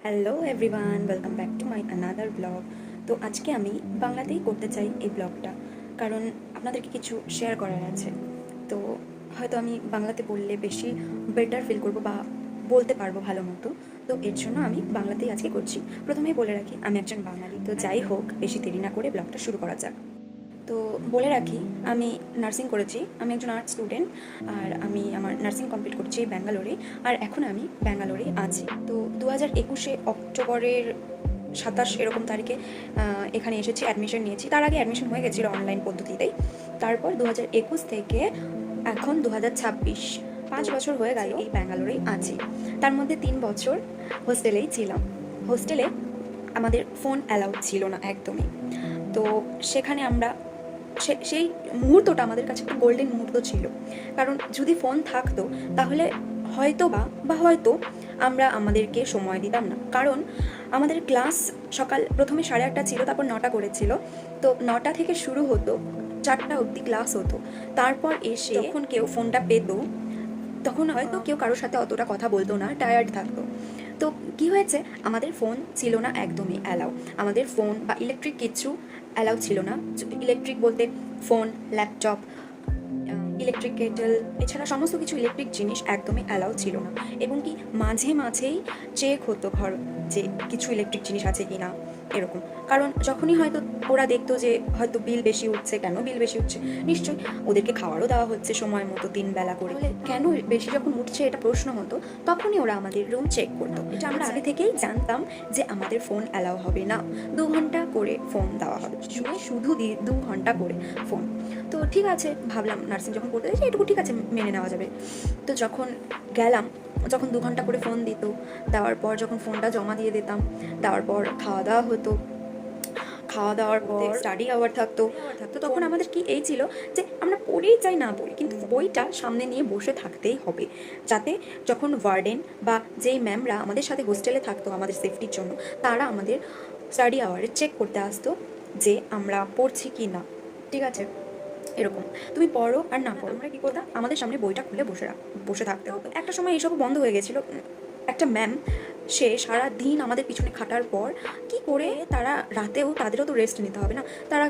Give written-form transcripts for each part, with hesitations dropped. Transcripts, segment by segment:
Hello everyone, welcome back to my another blog. তো আজকে আমি বাংলাতেই করতে চাই এই ব্লগটা, কারণ আপনাদেরকে কিছু শেয়ার করার আছে। তো হয়তো আমি বাংলাতে বললে বেশি বেটার ফিল করবো বা বলতে পারবো ভালো মতো। তো এর জন্য আমি বাংলাতেই আজকে করছি। প্রথমেই বলে রাখি, আমি একজন বাঙালি। তো যাই হোক, বেশি দেরি না করে ব্লগটা শুরু করা যাক। তো বলে রাখি, আমি নার্সিং করেছি, আমি একজন আর্ট স্টুডেন্ট, আর আমি আমার নার্সিং কমপ্লিট করছি ব্যাঙ্গালোরে, আর এখন আমি ব্যাঙ্গালোরেই আছি। তো 2021 অক্টোবরের 27 এরকম তারিখে এখানে এসেছি, অ্যাডমিশন নিয়েছি। তার আগে অ্যাডমিশন হয়ে গেছিলো অনলাইন পদ্ধতিতেই। তারপর 2021 থেকে এখন 2026, 5 বছর হয়ে গেল এই ব্যাঙ্গালোরেই আছি। তার মধ্যে 3 বছর হোস্টেলেই ছিলাম। হোস্টেলে আমাদের ফোন অ্যালাউড ছিল না একদমই। তো সেখানে আমরা সেই মুহূর্তটা আমাদের কাছে একটা গোল্ডেন মুহূর্ত ছিল, কারণ যদি ফোন থাকতো তাহলে হয়তো আমরা আমাদেরকে সময় দিতাম না। কারণ আমাদের ক্লাস সকাল প্রথমে 8:30 ছিল, তারপর 9টা করেছিল। তো 9টা থেকে শুরু হতো, 4টা অবধি ক্লাস হতো। তারপর এসে যখন কেউ ফোনটা পেত, তখন হয়তো কেউ কারোর সাথে অতটা কথা বলতো না, টায়ার্ড থাকতো। তো কি হয়েছে, আমাদের ফোন ছিল না একদমই অ্যালাউ। আমাদের ফোন বা ইলেকট্রিক কিচ্ছু অ্যালাউ ছিল না। ইলেকট্রিক বলতে ফোন, ল্যাপটপ, ইলেকট্রিক কেটেল, এছাড়া সমস্ত কিছু ইলেকট্রিক জিনিস একদমই অ্যালাউ ছিল না। এবং কি মাঝে মাঝেই চেক হতো ঘর যে কিছু ইলেকট্রিক জিনিস আছে কি না, এরকম। কারণ যখনই হয়তো ওরা দেখতো যে হয়তো বিল বেশি উঠছে, কেন বিল বেশি উঠছে, নিশ্চয়ই ওদেরকে খাওয়ারও দেওয়া হচ্ছে সময় মতো 3 বেলা করে, কেন বেশি যখন উঠছে এটা প্রশ্ন হতো, তখনই ওরা আমাদের রুম চেক করতো। এটা আমরা আগে থেকেই জানতাম যে আমাদের ফোন অ্যালাউ হবে না, 2 ঘন্টা করে ফোন দেওয়া হবে, শুধু 2 ঘন্টা করে ফোন। তো ঠিক আছে, ভাবলাম নার্সিং যখন পড়তে যাচ্ছি এটুকু ঠিক আছে, মেনে নেওয়া যাবে। তো যখন গেলাম, যখন 2 ঘন্টা করে ফোন দিত, দেওয়ার পর যখন ফোনটা জমা দিয়ে দিতাম, দেওয়ার পর খাওয়া দাওয়া হতো, খাওয়া দাওয়ার পর স্টাডি আওয়ার থাকতো। তখন আমাদের কি এই ছিল যে আমরা পড়েই চাই না পড়ি, কিন্তু বইটা সামনে নিয়ে বসে থাকতেই হবে, যাতে যখন ওয়ার্ডেন বা যেই ম্যামরা আমাদের সাথে হোস্টেলে থাকতো আমাদের সেফটির জন্য, তারা আমাদের স্টাডি আওয়ারে চেক করতে আসতো যে আমরা পড়ছি কি না। ঠিক আছে, এরকম তুমি পড়ো আর না পড়ো, আমরা কী করতাম, আমাদের সামনে বইটা খুলে বসে থাকতে হতো। একটা সময় এসব বন্ধ হয়ে গেছিলো। একটা ম্যাম, সে সারা দিন আমাদের পিছনে খাটার পর কি করে তারা রাতেও, তাদেরও তো রেস্ট নিতে হবে না, তারা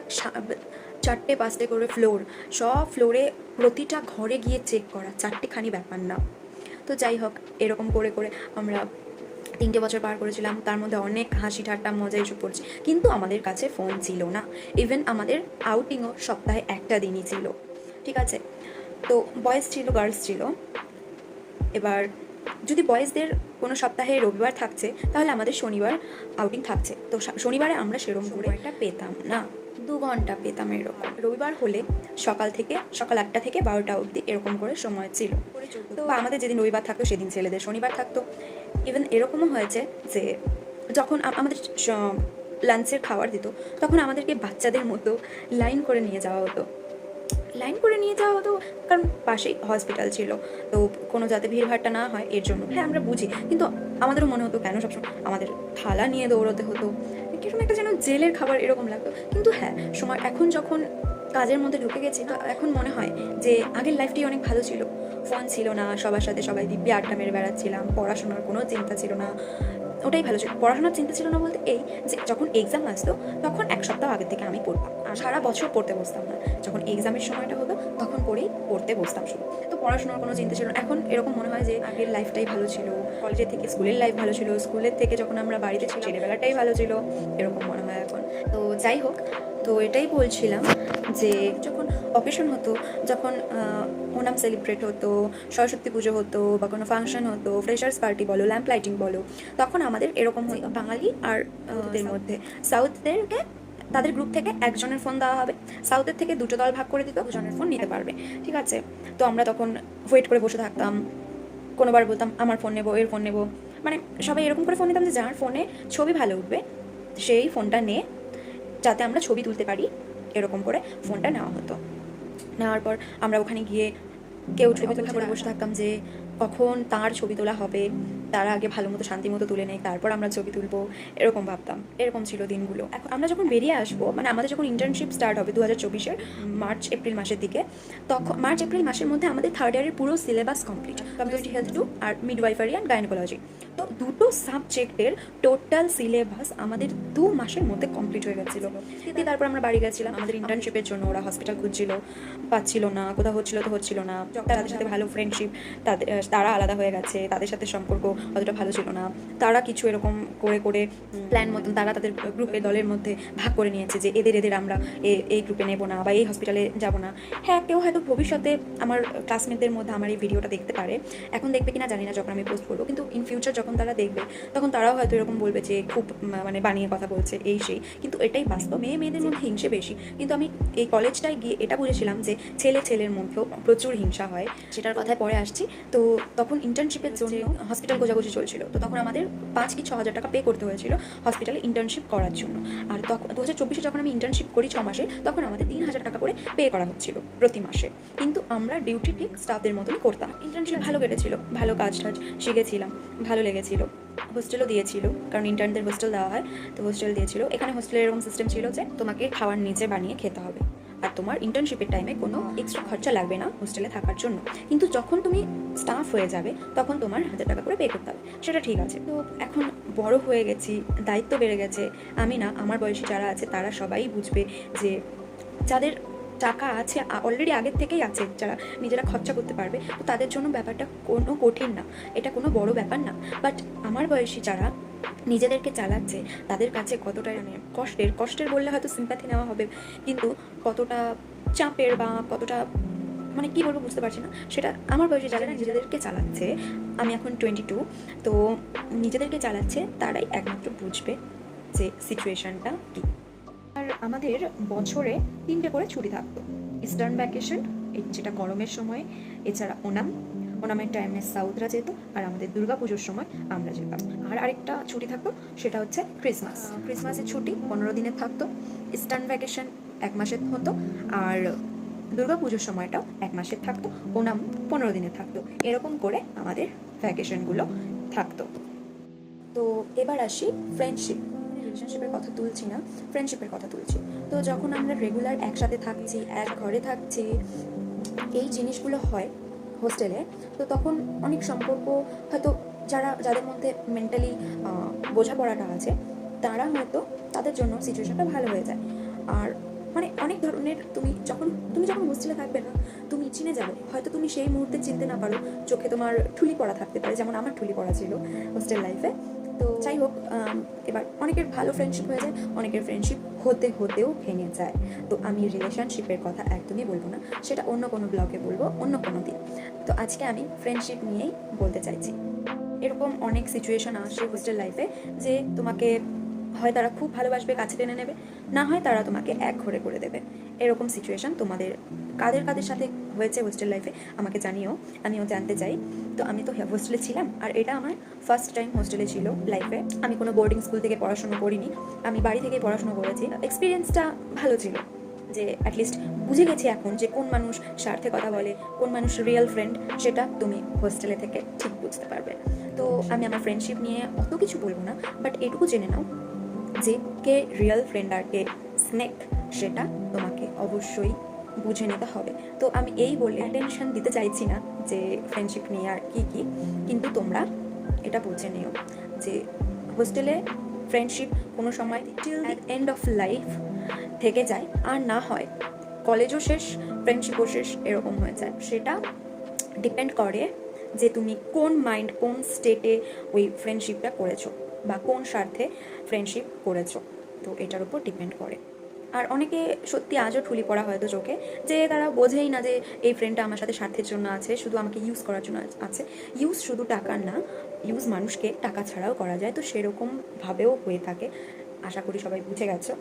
4টে 5টে করে ফ্লোর, সব ফ্লোরে প্রতিটা ঘরে গিয়ে চেক করা, 4টেখানি ব্যাপার না। তো যাই হোক, এরকম করে করে আমরা 3টে বছর পার করেছিলাম। তার মধ্যে অনেক হাসি ঠাট্টা মজা এসব করছি, কিন্তু আমাদের কাছে ফোন ছিল না। ইভেন আমাদের আউটিংও সপ্তাহে একটা দিনই ছিল। ঠিক আছে, তো বয়েজ ছিল, গার্লস ছিল। এবার যদি বয়েজদের কোনো সপ্তাহে রবিবার থাকছে, তাহলে আমাদের শনিবার আউটিং থাকছে। তো শনিবারে আমরা সেরকম করে একটা পেতাম না, 2 ঘন্টা পেতাম এরকম। রবিবার হলে সকাল 8টা থেকে 12টা অবধি এরকম করে সময় ছিল। তো আমাদের যেদিন রবিবার থাকতো সেদিন ছেলেদের শনিবার থাকতো। ইভেন এরকমও হয়েছে যে যখন আমাদের লাঞ্চের খাবার দিত, তখন আমাদেরকে বাচ্চাদের মতো লাইন করে নিয়ে যাওয়া হতো। কারণ পাশেই হসপিটাল ছিল, তো কোনো যাতে ভিড়ভাট্টা না হয় এর জন্য। হ্যাঁ, আমরা বুঝি, কিন্তু আমাদেরও মনে হতো কেন সবসময় আমাদের থালা নিয়ে দৌড়তে হতো, কিরকম একটা যেন জেলের খাবার এরকম লাগতো। কিন্তু হ্যাঁ, সময় এখন যখন কাজের মধ্যে ঢুকে গেছি, তো এখন মনে হয় যে আগের লাইফটাই অনেক ভালো ছিল। ফোন ছিল না, সবার সাথে সবাই দিব্যি আড্ডা মেরে বেড়াচ্ছিলাম, পড়াশোনার কোনো চিন্তা ছিল না। ওটাই ভালো ছিল। পড়াশোনার চিন্তা ছিল না বলতে এই যে যখন এক্সাম আসতো, তখন 1 সপ্তাহ আগে থেকে আমি পড়তাম, আর সারা বছর পড়তে বসতাম না। যখন এক্সামের সময়টা হতো তখন পড়তে বসতাম শুধু। তো পড়াশোনার কোনো চিন্তা ছিল না। এখন এরকম মনে হয় যে আগের লাইফটাই ভালো ছিল, কলেজের থেকে স্কুলের লাইফ ভালো ছিল, স্কুলের থেকে যখন আমরা বাড়িতে ছিলাম ছেলেবেলাটাই ভালো ছিল, এরকম মনে হয় এখন। তো যাই হোক, তো এটাই বলছিলাম যে যখন অকেশন হতো, যখন ওনাম সেলিব্রেট হতো, সরস্বতী পুজো হতো, বা কোনো ফাংশন হতো, ফ্রেশার্স পার্টি বলো, ল্যাম্প লাইটিং বলো, তখন আমাদের এরকম হতো, বাঙালি আর ওদের মধ্যে সাউথদেরকে তাদের গ্রুপ থেকে একজনের ফোন দেওয়া হবে, সাউথের থেকে 2টো দল ভাগ করে দিত, 2জনের ফোন নিতে পারবে। ঠিক আছে, তো আমরা তখন ওয়েট করে বসে থাকতাম। কোনোবার বলতাম আমার ফোন নেবো, এর ফোন নেবো, মানে সবাই এরকম করে ফোন নিতাম যে যার ফোনে ছবি ভালো উঠবে সেই ফোনটা নিয়ে, যাতে আমরা ছবি তুলতে পারি, এরকম করে ফোনটা নেওয়া হতো। নেওয়ার পর আমরা ওখানে গিয়ে কেউ ছবি তোলা করে বসে থাকতাম যে কখন তার ছবি তোলা হবে, তারা আগে ভালো মতো শান্তি মতো তুলে নেয়, তারপর আমরা ছবি তুলবো, এরকম ভাবতাম। এরকম ছিল দিনগুলো। এখন আমরা যখন বেরিয়ে আসবো, মানে আমাদের যখন ইন্টার্নশিপ স্টার্ট হবে 2024-এর মার্চ এপ্রিল মাসের দিকে, তখন মার্চ এপ্রিল মাসের মধ্যে আমাদের 3rd ইয়ারের পুরো সিলেবাস কমপ্লিট, কমিউনিটি হেলথ 2 আর মিডওয়াইফারি অ্যান্ড গাইনোকোলজি। তো দুটো সাবজেক্টের টোটাল সিলেবাস আমাদের 2 মাসের মধ্যে কমপ্লিট হয়ে গেছিলো। দিয়ে তারপর আমরা বাড়ি গেছিলাম আমাদের ইন্টার্নশিপের জন্য। ওরা হসপিটাল খুঁজছিল, পাচ্ছিল না, কোথাও হচ্ছিল তো হচ্ছিল না। তাদের সাথে ভালো ফ্রেন্ডশিপ, তারা আলাদা হয়ে গেছে, তাদের সাথে সম্পর্ক অতটা ভালো ছিল না। তারা কিছু এরকম করে করে প্ল্যান মতন তারা তাদের গ্রুপে দলের মধ্যে ভাগ করে নিয়েছে যে এদের আমরা এই গ্রুপে নেবো না বা এই হসপিটালে যাবো না। হ্যাঁ, কেউ হয়তো ভবিষ্যতে আমার ক্লাসমেটদের মধ্যে আমার এই ভিডিওটা দেখতে পারে, এখন দেখবে কিনা জানি না যখন আমি পোস্ট করবো, কিন্তু ইন ফিউচার যখন তারা দেখবে তখন তারাও হয়তো এরকম বলবে যে খুব মানে বানিয়ে কথা বলছে এই সেই। কিন্তু এটাই বাস্তব, মেয়েদের মধ্যে হিংসে বেশি। কিন্তু আমি এই কলেজটায় গিয়ে এটা বুঝেছিলাম যে ছেলের মধ্যেও প্রচুর হিংসা হয়, সেটার কথায় পরে আসছি। তো তখন ইন্টার্নশিপের জন্য হসপিটাল গোজাগুজি চলছিল, তো তখন আমাদের 5 কি 6 হাজার টাকা পে করতে হয়েছিল হসপিটালে ইন্টার্নশিপ করার জন্য। আর তখন 2024 যখন আমি ইন্টার্নশিপ করি 6 মাসে, তখন আমাদের 3,000 টাকা করে পে করা হচ্ছিল প্রতি মাসে। কিন্তু আমরা ডিউটি ঠিক স্টাফদের মতনই করতাম। ইন্টার্নশিপ ভালো কেটেছিল, ভালো কাজ শিখেছিলাম, ভালো লেগেছিল। হোস্টেলও দিয়েছিল, কারণ ইন্টার্নদের হোস্টেল দেওয়া হয়, তো হোস্টেল দিয়েছিল। এখানে হোস্টেলের এরকম সিস্টেম ছিল যে তোমাকে খাবার নিজে বানিয়ে খেতে হবে, আর তোমার ইন্টার্নশিপের টাইমে কোনো এক্সট্রা খরচা লাগবে না হোস্টেলে থাকার জন্য। কিন্তু যখন তুমি স্টাফ হয়ে যাবে তখন তোমার 1,000 টাকা করে পে করতে হবে, সেটা ঠিক আছে। তো এখন বড় হয়ে গেছি, দায়িত্ব বেড়ে গেছে। আমি না, আমার বয়সী যারা আছে তারা সবাই বুঝবে যে যাদের টাকা আছে, অলরেডি আগের থেকেই আছে, যারা নিজেরা খরচা করতে পারবে, তো তাদের জন্য ব্যাপারটা কোনো কঠিন না, এটা কোনো বড় ব্যাপার না। বাট আমার বয়সী যারা নিজেদেরকে চালাচ্ছে তাদের কাছে কতটা মানে কষ্টের বললে হয়তো সিম্প্যাথি নেওয়া হবে, কিন্তু কতটা চাপের বা কতটা মানে কী বলবো বুঝতে পারছি না। সেটা আমার বয়সী যারা নিজেদেরকে চালাচ্ছে, আমি এখন 22, তো নিজেদেরকে চালাচ্ছে তারাই একমাত্র বুঝবে যে সিচুয়েশনটা কী। আর আমাদের বছরে 3টে করে ছুটি থাকতো। ইস্টার্ন ভ্যাকেশন, যেটা গরমের সময়, এছাড়া ওনামের টাইমে সাউথরা যেত, আর আমাদের দুর্গাপুজোর সময় আমরা যেতাম। আর আরেকটা ছুটি থাকতো, সেটা হচ্ছে ক্রিসমাসের ছুটি 15 দিনের থাকতো। ইস্টার্ন ভ্যাকেশন 1 মাসের হতো, আর দুর্গাপুজোর সময়টাও 1 মাসের থাকতো। ওনাম 15 দিনের থাকতো। এরকম করে আমাদের ভ্যাকেশনগুলো থাকতো। তো এবার আসি ফ্রেন্ডশিপ। রিলেশনশিপের কথা তুলছি না, ফ্রেন্ডশিপের কথা তুলছি। তো যখন আমরা রেগুলার একসাথে থাকছি, এক ঘরে থাকছি, এই জিনিসগুলো হয় হোস্টেলে, তো তখন অনেক সম্পর্ক হয়তো যাদের মধ্যে মেন্টালি বোঝাপড়াটা আছে, তারা হয়তো তাদের জন্য সিচুয়েশনটা ভালো হয়ে যায়। আর মানে অনেক ধরনের তুমি যখন হোস্টেলে থাকবে না, তুমি চিনে যাবে। হয়তো তুমি সেই মুহূর্তে চিনতে না পারো, চোখে তোমার ঠুলি পড়া থাকতে পারে, যেমন আমার ঠুলি পড়া ছিল হোস্টেল লাইফে। তো যাই হোক, এবার অনেকের ভালো ফ্রেন্ডশিপ হয়ে যায়, অনেকের ফ্রেন্ডশিপ হতেও ভেঙে যায়। তো আমি রিলেশনশিপের কথা একদমই বলবো না, সেটা অন্য কোনো ব্লগে বলবো, অন্য কোনো দিন। তো আজকে আমি ফ্রেন্ডশিপ নিয়েই বলতে চাইছি। এরকম অনেক সিচুয়েশন আসে হোস্টেল লাইফে যে তোমাকে হয় তারা খুব ভালোবাসবে, কাছে টেনে নেবে, না হয় তারা তোমাকে এক ঘরে করে দেবে। এরকম সিচুয়েশন তোমাদের কাদের সাথে হয়েছে হোস্টেল লাইফে আমাকে জানিও, আমিও জানতে চাই। তো আমি তো হোস্টেলে ছিলাম, আর এটা আমার ফার্স্ট টাইম হোস্টেলে ছিল লাইফে। আমি কোনো বোর্ডিং স্কুল থেকে পড়াশোনা করিনি, আমি বাড়ি থেকেই পড়াশোনা করেছি। এক্সপিরিয়েন্সটা ভালো ছিল, যে অ্যাটলিস্ট বুঝে গেছি এখন যে কোন মানুষ স্বার্থে কথা বলে, কোন মানুষ রিয়েল ফ্রেন্ড, সেটা তুমি হোস্টেলে থেকে ঠিক বুঝতে পারবে। তো আমি আমার ফ্রেন্ডশিপ নিয়ে অত কিছু বলবো না, বাট এটুকু জেনে নাও যে কে রিয়েল ফ্রেন্ড আর কে স্নেক, সেটা তোমাকে অবশ্যই বুঝে নিতে হবে। তো আমি এই বলে অ্যাটেনশন দিতে চাইছি না যে ফ্রেন্ডশিপ নিয়ে আর কি, কিন্তু তোমরা এটা বুঝে নিও যে হোস্টেলে ফ্রেন্ডশিপ কোনো সময় till the end of life থেকে যায়, আর না হয় কলেজও শেষ, ফ্রেন্ডশিপও শেষ, এরকম হয়ে যায়। সেটা ডিপেন্ড করে যে তুমি কোন স্টেটে ওই ফ্রেন্ডশিপটা করেছো, বা কোন স্বার্থে ফ্রেন্ডশিপ করেছো, তো এটার উপর ডিপেন্ড করে। আর অনেকে সত্যি আজও ঠুলি পড়া হয়তো চোখে, যে তারা বোঝেই না যে এই ফ্রেন্ডটা আমার সাথে স্বার্থের জন্য আছে, শুধু আমাকে ইউজ করার জন্য আছে। ইউজ শুধু টাকার না, ইউজ মানুষকে টাকা ছাড়াও করা যায়, তো সেরকমভাবেও হয়ে থাকে। আশা করি সবাই বুঝে গেছো।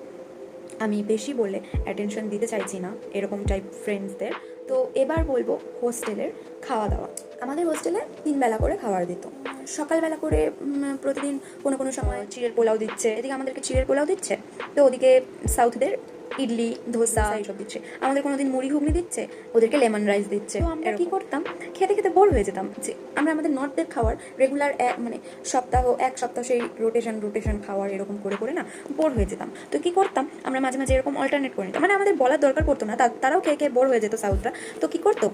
আমি বেশি বলে অ্যাটেনশন দিতে চাইছি না এরকম টাইপ ফ্রেন্ডসদের। তো এবার বলবো হোস্টেলের খাওয়া দাওয়া। আমাদের হোস্টেলে 3 বেলা করে খাবার দিত। সকালবেলা করে প্রতিদিন কোনো সময় চিড়ের পোলাও দিচ্ছে, এদিকে আমাদেরকে চিড়ের পোলাও দিচ্ছে, তো ওদিকে সাউথদের ইডলি ধোসা এইসব দিচ্ছে, আমাদের কোনোদিন মুড়ি ঘুগনি দিচ্ছে, ওদেরকে লেমন রাইস দিচ্ছে। তো আমরা কি করতাম, খেতে খেতে বোর হয়ে যেতাম যে আমরা আমাদের নর্থদের খাওয়ার রেগুলার মানে এক সপ্তাহ সেই রোটেশন খাওয়ার এরকম করে করে না বোর হয়ে যেতাম। তো কি করতাম, আমরা মাঝে মাঝে এরকম অল্টারনেট করে নিতাম, মানে আমাদের বলার দরকার পড়তো না, তারাও খেয়ে খেয়ে বোর হয়ে যেত সাউথরা। তো কি করতো,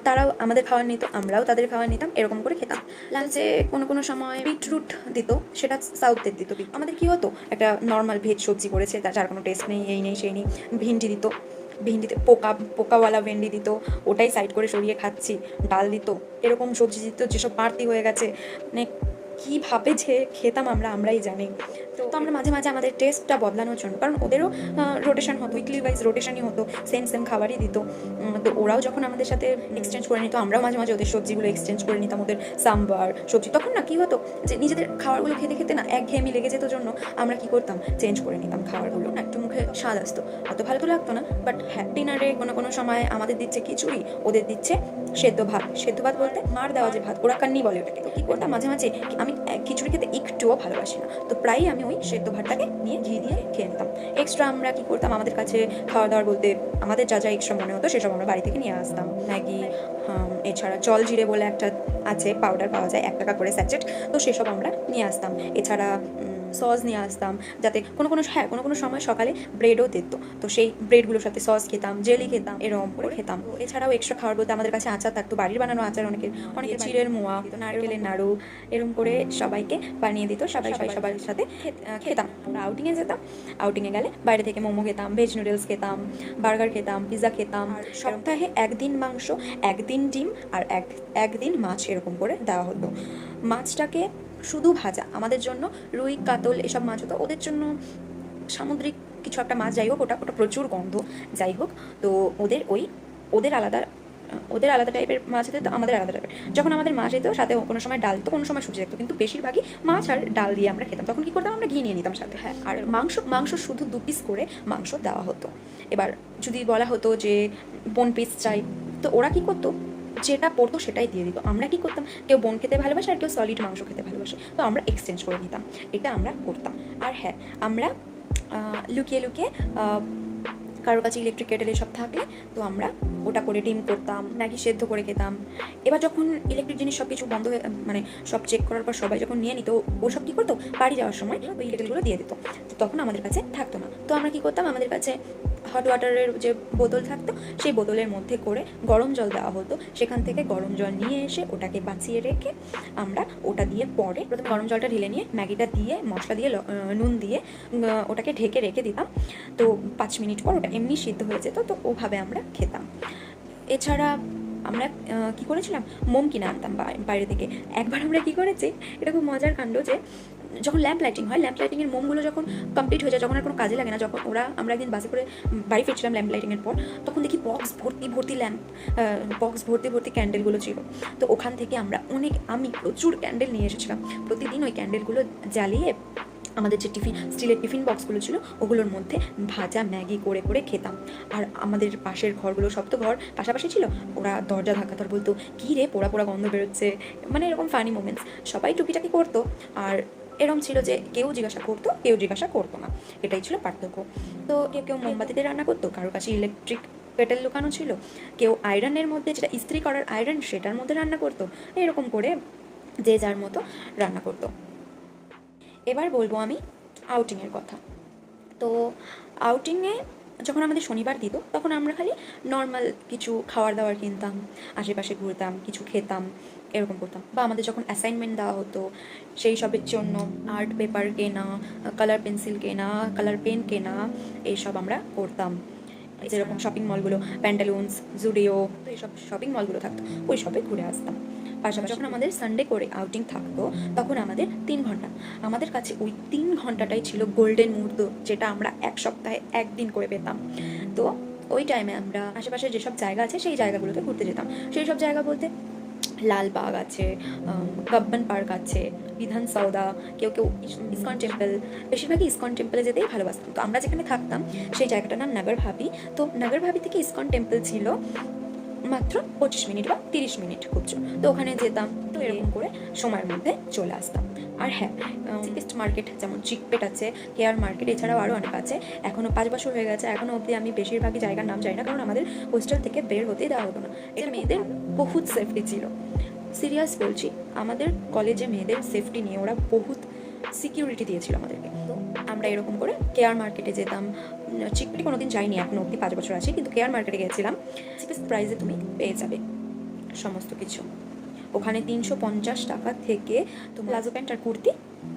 তারাও আমাদের খাওয়ার নিত, আমরাও তাদের খাওয়ার নিতাম, এরকম করে খেতাম। লাঞ্চে কোনো কোনো সময় বিটরুট দিত, সেটা সাউথের দিত। আমাদের কি হতো, একটা নর্মাল ভেজ সবজি করেছে, যার কোনো টেস্ট নেই, এই নেই সেই নেই, ভিন্ডি দিত, ভিন্ডিতে পোকাওয়ালা ভেন্ডি দিত, ওটাই সাইড করে সরিয়ে খাচ্ছি। ডাল দিত, এরকম সবজি দিত যেসব বাড়তি হয়ে গেছে, মানে কীভাবে যে খেতাম আমরাই জানি। তো আমরা মাঝে মাঝে আমাদের টেস্টটা বদলানোর জন্য, কারণ ওদেরও রোটেশন হতো, উইকলি ওয়াইজ রোটেশনই হতো, সেম খাবারই দিত। তো ওরাও যখন আমাদের সাথে এক্সচেঞ্জ করে নিত, আমরাও মাঝে মাঝে ওদের সবজিগুলো এক্সচেঞ্জ করে নিতাম, ওদের সাম্বার সবজি। তখন না কী হতো যে নিজেদের খাবারগুলো খেতে খেতে না একঘেয়েমি লেগে যেত, জন্য আমরা কি করতাম, চেঞ্জ করে নিতাম খাবারগুলো, না একটু মুখে স্বাদ আসতো, অত ভালো তো লাগতো না। বাট হ্যাঁ, ডিনারে কোনো সময় আমাদের দিচ্ছে খিচুড়ি, ওদের দিচ্ছে সেদ্ধ ভাত বলতে মার দেওয়া যে ভাত, ওরা কান্নি বলে ওটাকে। তো কী করতাম, মাঝে মাঝে আমি খিচুড়ি খেতে একটুও ভালোবাসি না, তো প্রায়ই আমি ওই সেদ্ধ ভাতটাকে নিয়ে ঘি দিয়ে খেয়ে নিতাম। এক্সট্রা আমরা কি করতাম, আমাদের কাছে খাওয়া দাওয়ার বলতে আমাদের যা যা এক্সট্রা মনে হতো সেসব আমরা বাড়ি থেকে নিয়ে আসতাম। ম্যাগি, এছাড়া জল জিরে বলে একটা আছে, পাউডার পাওয়া যায় 1 টাকা করে স্যাচেট, তো সেসব আমরা নিয়ে আসতাম। এছাড়া সস নিয়ে আসতাম, যাতে কোনো সময় সকালে ব্রেডও দিত, তো সেই ব্রেডগুলোর সাথে সস খেতাম, জেলি খেতাম, এরকম করে খেতাম। এছাড়াও এক্সট্রা খাবার বলতে আমাদের কাছে আচার থাকতো, বাড়ির বানানো আচার, অনেকে চিড়ের মোয়া, নারকেলের নাড়ু, এরকম করে সবাইকে বানিয়ে দিত, সবার সাথে খেতাম। আমরা আউটিংয়ে যেতাম, আউটিংয়ে গেলে বাইরে থেকে মোমো খেতাম, ভেজ নুডলস খেতাম, বার্গার খেতাম, পিৎজা খেতাম। সপ্তাহে 1 দিন মাংস, 1 দিন ডিম, আর একদিন মাছ, এরকম করে দেওয়া হতো। মাছটাকে শুধু ভাজা, আমাদের জন্য রুই কাতল এসব মাছ হতো, ওদের জন্য সামুদ্রিক কিছু একটা মাছ, যাই হোক, ওটা প্রচুর গন্ধ, যাই হোক। তো ওদের আলাদা টাইপের মাছ হতো, তো আমাদের আলাদা টাইপের। যখন আমাদের মাছ হতো, সাথে কোনো সময় ডাল তো, কোনো সময় সুজি থাকতো, কিন্তু বেশিরভাগই মাছ আর ডাল দিয়ে আমরা খেতাম। তখন কি করতাম, আমরা ঘি নিয়ে নিতাম সাথে। হ্যাঁ, আর মাংস শুধু 2 পিস করে মাংস দেওয়া হতো। এবার যদি বলা হতো যে বোন পিস চাই, তো ওরা কি করতো, যেটা পড়তো সেটাই দিয়ে দিত। আমরা কি করতাম, কেউ বোন খেতে ভালোবাসে আর কেউ সলিড মাংস খেতে ভালোবাসে, তো আমরা এক্সচেঞ্জ করে নিতাম, এটা আমরা করতাম। আর হ্যাঁ, আমরা লুকিয়ে কারোর কাছে ইলেকট্রিক কেটেল এসব থাকলে, তো আমরা ওটা করে ডিম করতাম, ম্যাগি সেদ্ধ করে খেতাম। এবার যখন ইলেকট্রিক জিনিস সব কিছু বন্ধ হয়ে, মানে সব চেক করার পর সবাই যখন নিয়ে নিত, ওসব কী করতো, বাড়ি যাওয়ার সময় ওই কেটেলগুলো দিয়ে দিত, তো তখন আমাদের কাছে থাকতো না। তো আমরা কী করতাম, আমাদের কাছে হট ওয়াটারের যে বোতল থাকতো, সেই বোতলের মধ্যে করে গরম জল দেওয়া হতো, সেখান থেকে গরম জল নিয়ে এসে ওটাকে বাঁচিয়ে রেখে আমরা ওটা দিয়ে পরে প্রথমে গরম জলটা ঢেলে নিয়ে ম্যাগিটা দিয়ে, মশলা দিয়ে, নুন দিয়ে ওটাকে ঢেকে রেখে দিতাম। তো 5 মিনিট পর ওটা এমনি সিদ্ধ হয়ে যেত, তো ওভাবে আমরা খেতাম। এছাড়া আমরা কী করেছিলাম, মোম কিনে আনতাম বাইরে থেকে। একবার আমরা কী করেছি, এটা খুব মজার কাণ্ড, যে যখন ল্যাম্প লাইটিং হয়, ল্যাম্প লাইটিংয়ের মোমগুলো যখন কমপ্লিট হয়ে যায়, যখন আর কোনো কাজে লাগে না, যখন আমরা একদিন বাসে করে বাড়ি ফিরছিলাম ল্যাম্প লাইটিংয়ের পর, তখন দেখি বক্স ভর্তি ক্যান্ডেলগুলো ছিল। তো ওখান থেকে আমি প্রচুর ক্যান্ডেল নিয়ে এসেছিলাম। প্রতিদিন ওই ক্যান্ডেলগুলো জ্বালিয়ে আমাদের যে স্টিলের টিফিন বক্সগুলো ছিল, ওগুলোর মধ্যে ভাজা ম্যাগি করে করে খেতাম। আর আমাদের পাশের ঘরগুলো, সব তো ঘর পাশাপাশি ছিল, ওরা দরজা ধাক্কাতর বলতো, কী রে পোড়া পোড়া গন্ধ বেরোচ্ছে, মানে এরকম ফানি মোমেন্টস সবাই টুকিটাকি করতো। আর এরকম ছিল যে কেউ জিজ্ঞাসা করতো না, এটাই ছিল পার্থক্য। তো কেউ মোমবাতিতে রান্না করতো, কারোর কাছে ইলেকট্রিক কেটেল লুকানো ছিল, কেউ আয়রনের মধ্যে, যেটা ইস্ত্রি করার আয়রন, সেটার মধ্যে রান্না করতো, এরকম করে যে যার মতো রান্না করতো। এবার বলবো আমি আউটিংয়ের কথা। তো আউটিংয়ে যখন আমাদের শনিবার দিত, তখন আমরা খালি নর্মাল কিছু খাওয়ার দাওয়ার কিনতাম, আশেপাশে ঘুরতাম, কিছু খেতাম, এরকম করতাম। বা আমাদের যখন অ্যাসাইনমেন্ট দেওয়া হতো, সেই সবের জন্য আর্ট পেপার কেনা, কালার পেন্সিল কেনা, কালার পেন কেনা, এইসব আমরা করতাম। যেরকম শপিং মলগুলো, প্যান্টালুন্স, জুডিও, তো এইসব শপিং মলগুলো থাকতো, ওই সবে ঘুরে আসতাম। পাশাপাশি যখন আমাদের সানডে করে আউটিং থাকতো, তখন আমাদের 3 ঘন্টা, আমাদের কাছে ওই 3 ঘন্টাটাই ছিল গোল্ডেন মুহূর্ত, যেটা আমরা 1 সপ্তাহে 1 দিন করে পেতাম। তো ওই টাইমে আমরা আশেপাশে যেসব জায়গা আছে, সেই জায়গাগুলোতে ঘুরতে যেতাম। সেই সব জায়গা বলতে লালবাগ আছে, কাব্বান পার্ক আছে, বিধান সৌদা, কেউ ইসকন টেম্পল, বেশিরভাগই ইসকন টেম্পলে যেতেই ভালোবাসতাম। তো আমরা যেখানে থাকতাম, সেই জায়গাটার নাম নগর ভাবি। তো নগর ভাবি থেকে ইসকন টেম্পল ছিল মাত্র 25 মিনিট বা 30 মিনিট খুব জোর। তো ওখানে যেতাম, তো এরকম করে সময়ের মধ্যে চলে আসতাম। আর হ্যাঁ, চিপেস্ট মার্কেট যেমন চিকপেট আছে, কেয়ার মার্কেট, এছাড়াও আরও অনেক আছে। এখনও 5 বছর হয়ে গেছে, এখনও অবধি আমি বেশিরভাগই জায়গার নাম জানি না, কারণ আমাদের হোস্টেল থেকে বের হতেই দেওয়া হতো না। এটা মেয়েদের বহুত সেফটি ছিল, সিরিয়াস বলছি। আমাদের কলেজে মেয়েদের সেফটি নিয়ে ওরা বহুত সিকিউরিটি দিয়েছিল আমাদেরকে। তো আমরা এরকম করে কেয়ার মার্কেটে যেতাম। চিকপেটে কোনোদিন যাইনি, এখনও অবধি 5 বছর আছে, কিন্তু কেয়ার মার্কেটে গিয়েছিলাম। চিপেস্ট প্রাইসে তুমি পেয়ে যাবে সমস্ত কিছু। ওখানে 350 টাকা থেকে তো প্লাজো প্যান্ট আর কুর্তি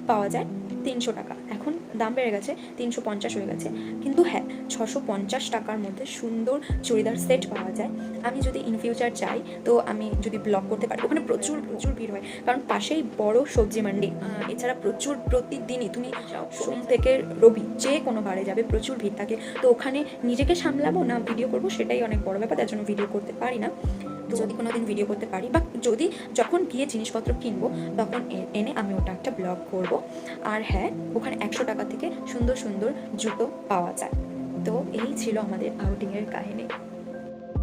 পাওয়া যায় 300 টাকা। এখন দাম বেড়ে গেছে, 350 হয়ে গেছে। কিন্তু হ্যাঁ, 650 টাকার মধ্যে সুন্দর চুড়িদার সেট পাওয়া যায়। আমি যদি ইন ফিউচার চাই, তো আমি যদি ব্লগ করতে পারি। ওখানে প্রচুর প্রচুর ভিড় হয়, কারণ পাশেই বড় সবজি মান্ডি। এছাড়া প্রচুর প্রতিদিনই তুমি সোম থেকে রবি যে কোনো বারে যাবে, প্রচুর ভিড় থাকে। তো ওখানে নিজেকে সামলাবো না ভিডিও করবো, সেটাই অনেক বড় ব্যাপার, তার জন্য ভিডিও করতে পারি না। তো যদি কোনো দিন ভিডিও করতে পারি, বা যদি যখন গিয়ে জিনিসপত্র কিনবো তখন এনে আমি ওটা একটা ব্লগ করব। আর হ্যাঁ, ওখানে 100 টাকা থেকে সুন্দর সুন্দর জুতো পাওয়া যায়। তো এই ছিল আমাদের আউটিংয়ের কাহিনী।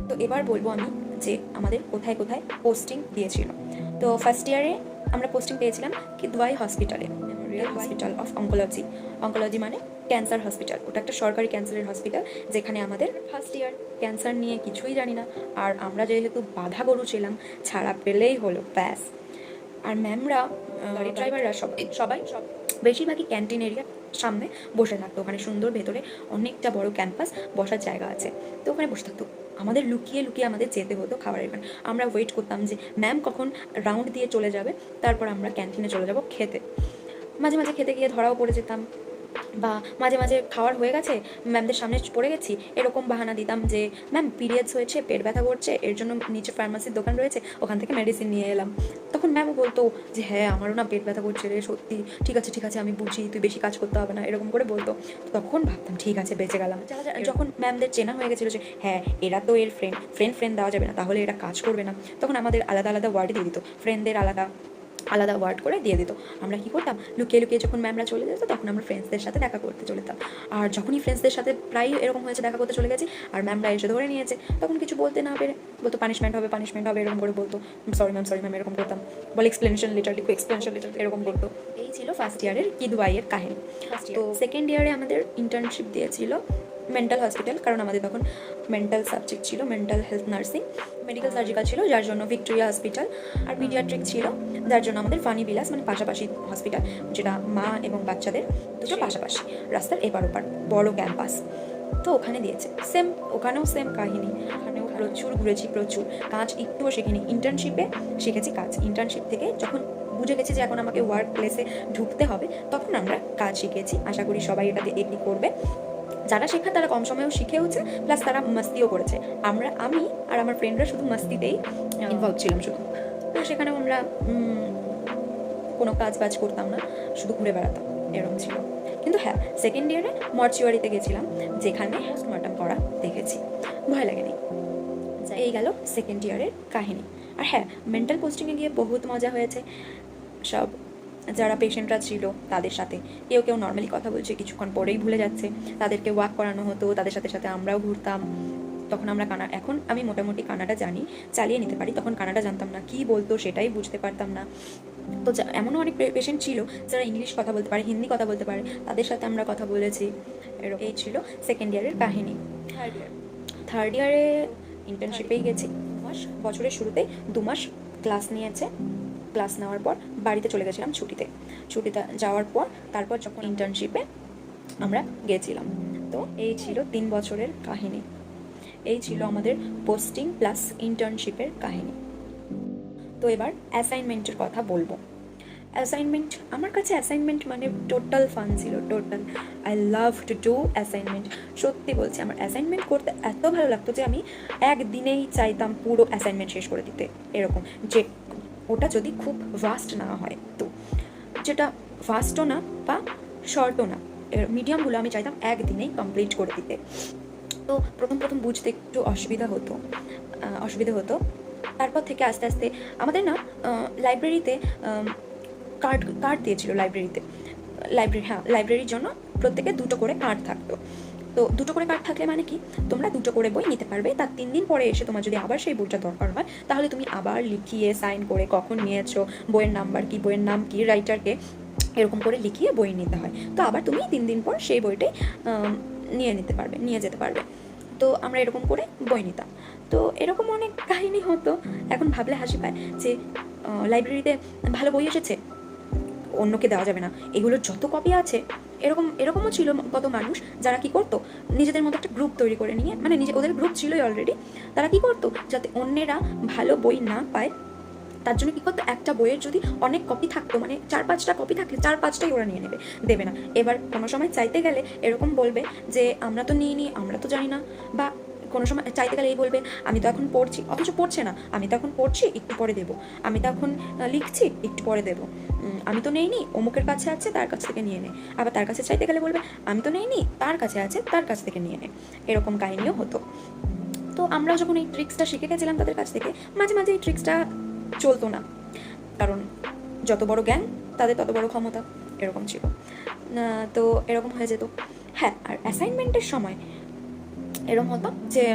তো এবার বলবো আমি যে আমাদের কোথায় কোথায় পোস্টিং দিয়েছিল। তো ফার্স্ট ইয়ারে আমরা পোস্টিং পেয়েছিলাম কিদওয়াই হসপিটালে, Memorial hospital of oncology. Oncology মানে ক্যান্সার হসপিটাল। ওটা একটা সরকারি ক্যান্সারের হসপিটাল, যেখানে আমাদের ফার্স্ট ইয়ার ক্যান্সার নিয়ে কিছুই জানি না। আর আমরা যেহেতু বাঁধা গরু ছিলাম, ছাড়া পেলেই হলো ব্যাস। আর ম্যামরা, গাড়ি ড্রাইভাররা সবাই বেশিরভাগই ক্যান্টিন এরিয়ার সামনে বসে থাকতো। ওখানে সুন্দর ভেতরে অনেকটা বড় ক্যাম্পাস, বসার জায়গা আছে, তো ওখানে বসে থাকতো। আমাদের লুকিয়ে লুকিয়ে আমাদের যেতে হতো খাবারের এখানে। আমরা ওয়েট করতাম যে ম্যাম কখন রাউন্ড দিয়ে চলে যাবে, তারপর আমরা ক্যান্টিনে চলে যাব খেতে। মাঝে মাঝে খেতে গিয়ে ধরাও পড়ে যেতাম, বা মাঝে মাঝে খাওয়ার হয়ে গেছে, ম্যামদের সামনে পড়ে গেছি, এরকম বাহানা দিতাম যে ম্যাম পিরিয়ডস হয়েছে, পেট ব্যথা করছে, এর জন্য নিচে ফার্মাসির দোকান রয়েছে, ওখান থেকে মেডিসিন নিয়ে এলাম। তখন ম্যামও বলতো যে হ্যাঁ আমারও না পেট ব্যথা করছে রে, সত্যি, ঠিক আছে ঠিক আছে, আমি বুঝি, তুই বেশি কাজ করতে হবে না, এরকম করে বলতো। তখন ভাবতাম ঠিক আছে, বেঁচে গেলাম। যখন ম্যামদের চেনা হয়ে গেছিলো যে হ্যাঁ এরা তো এর ফ্রেন্ড দেওয়া যাবে না, তাহলে এরা কাজ করবে না, তখন আমাদের আলাদা আলাদা ওয়ার্ড দিয়ে দিত, ফ্রেন্ডদের আলাদা আলাদা ওয়ার্ড করে দিয়ে দিত। আমরা কী করতাম, লুকিয়ে লুকিয়ে যখন ম্যামরা চলে যেত, তখন আমরা ফ্রেন্ডসদের সাথে দেখা করতে চলে যেতাম। আর যখনই ফ্রেন্ডসদের সাথে প্রায় এরকম হয়েছে, দেখা করতে চলে গেছি আর ম্যামরা এসে ধরে নিয়েছে, তখন কিছু বলতে না পেরে বলতো পানিশমেন্ট হবে, এরকম করে বলতো। সরি ম্যাম, এরকম করতাম। বলে এক্সপ্লেনেশন লেটার এরকম করতো। এই ছিল ফার্স্ট ইয়ারের কিদওয়াইয়ের কাহিনী। তো সেকেন্ড ইয়ারে আমাদের ইন্টার্নশিপ দিয়েছিল মেন্টাল হসপিটাল, কারণ আমাদের তখন মেন্টাল সাবজেক্ট ছিল, mental health nursing. Medical surgical ছিল, যার জন্য ভিক্টোরিয়া হসপিটাল। আর পিডিয়াট্রিক ছিল, যার জন্য আমাদের ফানি বিলাস, মানে পাশাপাশি হসপিটাল, যেটা মা এবং বাচ্চাদের দুটো পাশাপাশি, রাস্তার এপার ওপার, বড় ক্যাম্পাস। তো ওখানে দিয়েছে সেম, ওখানেও সেম কাহিনী। ওখানেও প্রচুর ঘুরেছি, প্রচুর কাজ একটুও শিখিনি। ইন্টার্নশিপে শিখেছি কাজ। ইন্টার্নশিপ থেকে যখন বুঝে গেছি যে এখন আমাকে ওয়ার্ক প্লেসে ঢুকতে হবে, তখন আমরা কাজ শিখেছি। আশা করি সবাই এটাতে এগ্রি করবে। যারা শেখা তারা কম সময়েও শিখেওছে, প্লাস তারা মাস্তিও করেছে। আমি আর আমার ফ্রেন্ডরা শুধু মাস্তিতেই ইনভলভ ছিলাম শুধু। তো সেখানেও আমরা কোনো কাজ বাজ করতাম না, শুধু ঘুরে বেড়াতাম, এরকম ছিল। কিন্তু হ্যাঁ, সেকেন্ড ইয়ারে মর্চুয়ারিতে গেছিলাম, যেখানে পোস্টমর্টম করা দেখেছি, ভয় লাগেনি। এই গেল সেকেন্ড ইয়ারের কাহিনী। আর হ্যাঁ, মেন্টাল পোস্টিংয়ে গিয়ে বহুত মজা হয়েছে। সব যারা পেশেন্টরা ছিল তাদের সাথে কেউ কেউ নর্মালি কথা বলছে, কিছুক্ষণ পরেই ভুলে যাচ্ছে, তাদেরকে ওয়াক করানো হতো, তাদের সাথে সাথে আমরাও ঘুরতাম। তখন আমরা এখন আমি মোটামুটি কানাডা জানি, চালিয়ে নিতে পারি। তখন কানাডা জানতাম না, কী বলতো সেটাই বুঝতে পারতাম না। তো এমনও অনেক পেশেন্ট ছিল যারা ইংলিশ কথা বলতে পারে, হিন্দি কথা বলতে পারে, তাদের সাথে আমরা কথা বলেছি। এই ছিল সেকেন্ড ইয়ারের কাহিনী। থার্ড ইয়ারে ইন্টার্নশিপেই গেছি। বছরের শুরুতেই 2 মাস ক্লাস নিয়েছে। ক্লাস নেওয়ার পর বাড়িতে চলে গেছিলাম ছুটিতে যাওয়ার পর, তারপর যখন ইন্টার্নশিপে আমরা গেছিলাম। তো এই ছিল 3 বছরের কাহিনী। এই ছিল আমাদের পোস্টিং প্লাস ইন্টার্নশিপের কাহিনী। তো এবার অ্যাসাইনমেন্টের কথা বলবো। অ্যাসাইনমেন্ট, আমার কাছে অ্যাসাইনমেন্ট মানে টোটাল ফান ছিল, total. I love to do assignment. সত্যি বলছি, আমার অ্যাসাইনমেন্ট করতে এত ভালো লাগতো যে আমি একদিনেই চাইতাম পুরো অ্যাসাইনমেন্ট শেষ করে দিতে। এরকম যে ওটা যদি খুব ভাস্ট না হয়, তো যেটা ফাস্টও না বা শর্টও না, মিডিয়ামগুলো আমি চাইতাম একদিনেই কমপ্লিট করে দিতে। তো প্রথম বুঝতে একটু অসুবিধা হতো। তারপর থেকে আস্তে আস্তে আমাদের না লাইব্রেরিতে কার্ড দিয়েছিল। লাইব্রেরির জন্য প্রত্যেকে 2টো করে কার্ড থাকতো। তো 2টো করে কার্ড থাকলে মানে কি, তোমরা 2টো করে বই নিতে পারবে। তার 3 দিন পরে এসে তোমার যদি আবার সেই বইটা দরকার হয়, তাহলে তুমি আবার লিখিয়ে সাইন করে কখন নিয়েছো, বইয়ের নাম্বার কি, বইয়ের নাম কি, রাইটারকে, এরকম করে লিখিয়ে বই নিতে হয়। তো আবার তুমি 3 দিন পর সেই বইটাই নিয়ে যেতে পারবে। তো আমরা এরকম করে বই নিতাম। তো এরকম অনেক কাহিনী হতো। এখন ভাবলে হাসি পায় যে লাইব্রেরিতে ভালো বই এসেছে, অন্যকে দেওয়া যাবে না, এগুলোর যত কপি আছে। এরকমও ছিল কত মানুষ যারা কি করতো, নিজেদের মতো একটা গ্রুপ তৈরি করে নিয়ে, মানে ওদের গ্রুপ ছিলই অলরেডি, তারা কি করতো যাতে অন্যেরা ভালো বই না পায় তার জন্য কী করতো, একটা বইয়ের যদি অনেক কপি থাকতো, মানে 4-5টা কপি থাকলে 4-5টাই ওরা নিয়ে দেবে না। এবার কোনো সময় চাইতে গেলে এরকম বলবে যে আমরা তো নিইনি, আমরা তো জানি না, বা কোনো সময় চাইতে গেলে এই বলবে আমি তো এখন পড়ছি, অথচ পড়ছে না, আমি তো এখন পড়ছি একটু পরে দেবো, আমি তো এখন লিখছি একটু পরে দেবো, আমি তো নেইনি, অমুকের কাছে আছে তার কাছ থেকে নিয়ে নে। আবার তার কাছে চাইতে গেলে বলবে আমি তো নেইনি, তার কাছে আছে তার কাছ থেকে নিয়ে নে। এরকম কাহিনীও হতো। তো আমরা যখন এই ট্রিক্সটা শিখে গেছিলাম তাদের কাছ থেকে, মাঝে মাঝে এই ট্রিক্সটা চলতো না, কারণ যত বড় জ্ঞান তাদের তত বড় ক্ষমতা, এরকম ছিল। তো এরকম হয়ে যেত। হ্যাঁ, আর অ্যাসাইনমেন্টের সময় এরকম হতো যে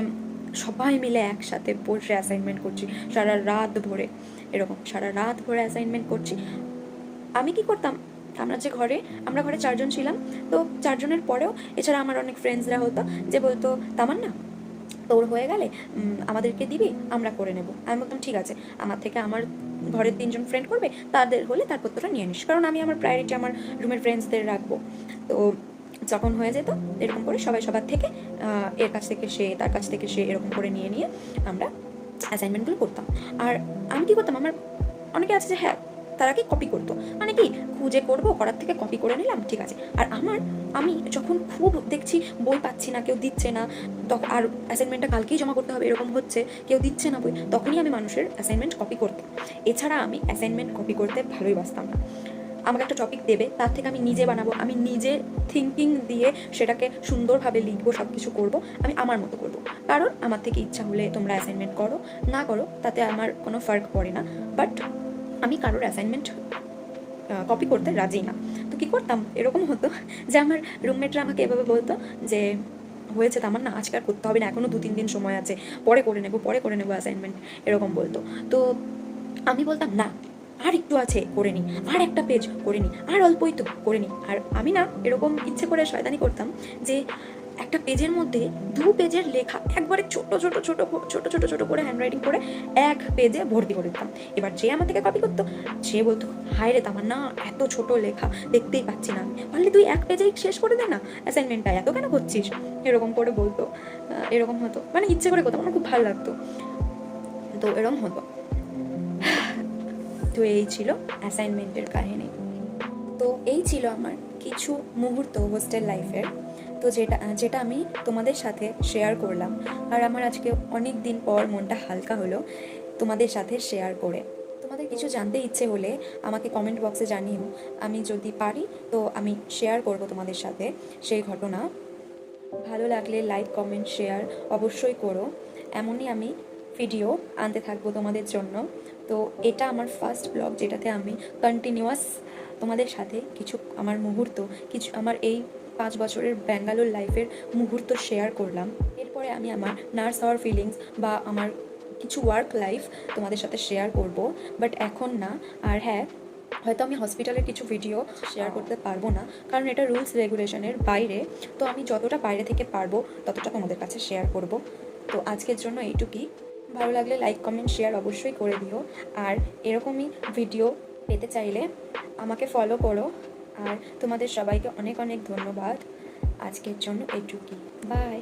সবাই মিলে একসাথে বসে অ্যাসাইনমেন্ট করছি সারা রাত ভরে, এরকম সারা রাত ভরে অ্যাসাইনমেন্ট করছি। আমি কি করতাম, আমরা ঘরে 4 জন ছিলাম। তো 4 জনের পরেও এছাড়া আমার অনেক ফ্রেন্ডসরা হতো যে বলতো তামান্না তোর হয়ে গেলে আমাদেরকে দিবি, আমরা করে নেব। আমি বলতাম ঠিক আছে, আমার থেকে আমার ঘরের 3 জন ফ্রেন্ড করবে, তাদের হলে তারপর তোরা নিয়ে নিস, কারণ আমি আমার প্রায়োরিটি আমার রুমের ফ্রেন্ডসদের রাখবো। তো যখন হয়ে যেত এরকম করে সবাই সবার থেকে এর কাছ থেকে সে, তার কাছ থেকে সে, এরকম করে নিয়ে নিয়ে আমরা অ্যাসাইনমেন্টগুলো করতাম। আর আমি কী করতাম, আমার অনেকে আছে যে হ্যাঁ তারা কি কপি করতো, মানে কি খুঁজে করবো, করার থেকে কপি করে নিলাম, ঠিক আছে। আর আমি যখন খুব দেখছি বই পাচ্ছি না, কেউ দিচ্ছে না, তখন আর অ্যাসাইনমেন্টটা কালকেই জমা করতে হবে এরকম হচ্ছে, কেউ দিচ্ছে না বই, তখনই আমি মানুষের অ্যাসাইনমেন্ট কপি করতাম। এছাড়া আমি অ্যাসাইনমেন্ট কপি করতে ভালোই বাসতাম না। আমাকে একটা টপিক দেবে, তার থেকে আমি নিজে বানাবো, আমি নিজে থিঙ্কিং দিয়ে সেটাকে সুন্দরভাবে লিখবো, সব কিছু করবো, আমি আমার মতো করবো। কারণ আমার থেকে ইচ্ছা হলে তোমরা অ্যাসাইনমেন্ট করো, না করো তাতে আমার কোনো ফার্ক পড়ে না, বাট আমি কারোর অ্যাসাইনমেন্ট কপি করতে রাজি না। তো কী করতাম, এরকম হতো যে আমার রুমমেটরা আমাকে এভাবে বলতো যে হয়েছে তো আমার না, আজকে আর করতে হবে না, এখনও 2-3 দিন সময় আছে, পরে করে নেবো অ্যাসাইনমেন্ট, এরকম বলতো। তো আমি বলতাম না, আর একটু আছে করে নিই, আর একটা পেজ করে নিই, আর অল্পই তো করে নিই। আর আমি না এরকম ইচ্ছে করে শয়তানি করতাম যে একটা পেজের মধ্যে 2 পেজের লেখা একবারে ছোট ছোট ছোট ছোট ছোট ছোট করে হ্যান্ডরাইটিং করে এক পেজে ভর্তি করে দিতাম। এবার যে আমার থেকে কপি করতো সে বলতো হায় রে তামার না, এত ছোট লেখা দেখতেই পাচ্ছি না আমি, পারলে তুই এক পেজেই শেষ করে দে না অ্যাসাইনমেন্টটা, এত কেন করছিস, এরকম করে বলতো। এরকম হতো, মানে ইচ্ছে করে করতাম, আমার খুব ভালো লাগতো। তো এরকম হতো। তো এই ছিল অ্যাসাইনমেন্টের কাহিনী। তো এই ছিল আমার কিছু মুহূর্ত হোস্টেল লাইফের, তো যেটা আমি তোমাদের সাথে শেয়ার করলাম। আর আমার আজকে অনেক দিন পর মনটা হালকা হলো তোমাদের সাথে শেয়ার করে। তোমাদের কিছু জানতে ইচ্ছে হলে আমাকে কমেন্ট বক্সে জানিও, আমি যদি পারি তো আমি শেয়ার করব তোমাদের সাথে সেই ঘটনা। ভালো লাগলে লাইক, কমেন্ট, শেয়ার অবশ্যই করো। এমনই আমি ভিডিও আনতে থাকবো তোমাদের জন্য। তো এটা আমার ফার্স্ট ব্লগ, যেটাতে আমি কন্টিনিউয়াস তোমাদের সাথে কিছু আমার মুহূর্ত, কিছু আমার এই 5 বছরের ব্যাঙ্গালোর লাইফের মুহূর্ত শেয়ার করলাম। এরপরে আমি আমার নার্স হওয়ার ফিলিংস বা আমার কিছু ওয়ার্ক লাইফ তোমাদের সাথে শেয়ার করব, বাট এখন না। আর হ্যাঁ, হয়তো আমি হসপিটালের কিছু ভিডিও শেয়ার করতে পারবো না, কারণ এটা রুলস রেগুলেশনের বাইরে। তো আমি যতটা বাইরে থেকে পারবো ততটা তোমাদের কাছে শেয়ার করব। তো আজকের জন্য এইটুকুই। ভালো লাগলে লাইক, কমেন্ট, শেয়ার অবশ্যই করে দিও। আর এরকমই ভিডিও পেতে চাইলে আমাকে ফলো করো। আর তোমাদের সবাইকে অনেক অনেক ধন্যবাদ। আজকের জন্য এইটুকুই। বাই।